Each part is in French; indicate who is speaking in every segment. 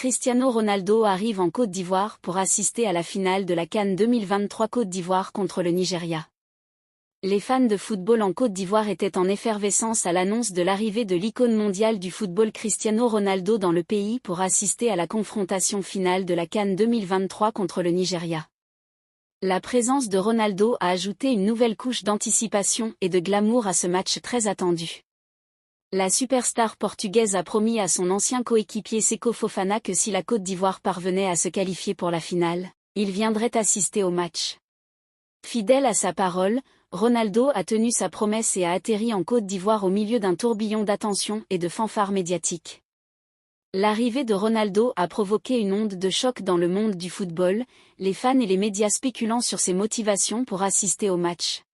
Speaker 1: Cristiano Ronaldo arrive en Côte d'Ivoire pour assister à la finale de la CAN 2023 Côte d'Ivoire contre le Nigeria. Les fans de football en Côte d'Ivoire étaient en effervescence à l'annonce de l'arrivée de l'icône mondiale du football Cristiano Ronaldo dans le pays pour assister à la confrontation finale de la CAN 2023 contre le Nigeria. La présence de Ronaldo a ajouté une nouvelle couche d'anticipation et de glamour à ce match très attendu. La superstar portugaise a promis à son ancien coéquipier Seko Fofana que si la Côte d'Ivoire parvenait à se qualifier pour la finale, il viendrait assister au match. Fidèle à sa parole, Ronaldo a tenu sa promesse et a atterri en Côte d'Ivoire au milieu d'un tourbillon d'attention et de fanfares médiatiques. L'arrivée de Ronaldo a provoqué une onde de choc dans le monde du football, les fans et les médias spéculant sur ses motivations pour assister au match.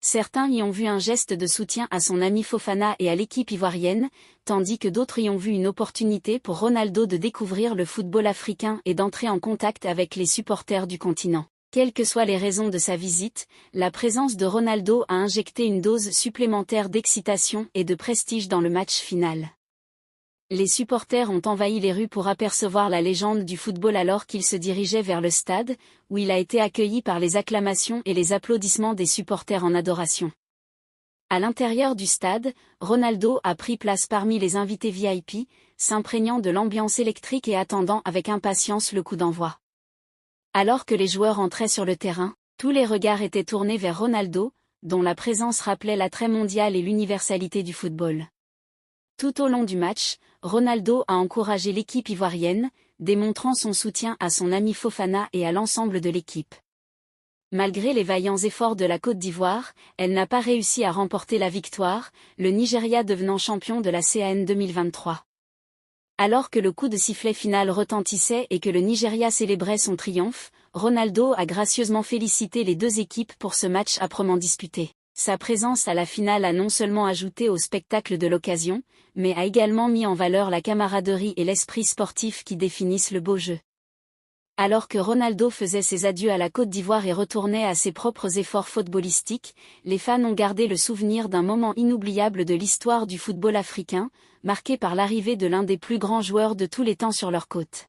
Speaker 1: Certains y ont vu un geste de soutien à son ami Fofana et à l'équipe ivoirienne, tandis que d'autres y ont vu une opportunité pour Ronaldo de découvrir le football africain et d'entrer en contact avec les supporters du continent. Quelles que soient les raisons de sa visite, la présence de Ronaldo a injecté une dose supplémentaire d'excitation et de prestige dans le match final. Les supporters ont envahi les rues pour apercevoir la légende du football alors qu'il se dirigeait vers le stade, où il a été accueilli par les acclamations et les applaudissements des supporters en adoration. À l'intérieur du stade, Ronaldo a pris place parmi les invités VIP, s'imprégnant de l'ambiance électrique et attendant avec impatience le coup d'envoi. Alors que les joueurs entraient sur le terrain, tous les regards étaient tournés vers Ronaldo, dont la présence rappelait l'attrait mondial et l'universalité du football. Tout au long du match, Ronaldo a encouragé l'équipe ivoirienne, démontrant son soutien à son ami Fofana et à l'ensemble de l'équipe. Malgré les vaillants efforts de la Côte d'Ivoire, elle n'a pas réussi à remporter la victoire, le Nigeria devenant champion de la CAN 2023. Alors que le coup de sifflet final retentissait et que le Nigeria célébrait son triomphe, Ronaldo a gracieusement félicité les deux équipes pour ce match âprement disputé. Sa présence à la finale a non seulement ajouté au spectacle de l'occasion, mais a également mis en valeur la camaraderie et l'esprit sportif qui définissent le beau jeu. Alors que Ronaldo faisait ses adieux à la Côte d'Ivoire et retournait à ses propres efforts footballistiques, les fans ont gardé le souvenir d'un moment inoubliable de l'histoire du football africain, marqué par l'arrivée de l'un des plus grands joueurs de tous les temps sur leur côte.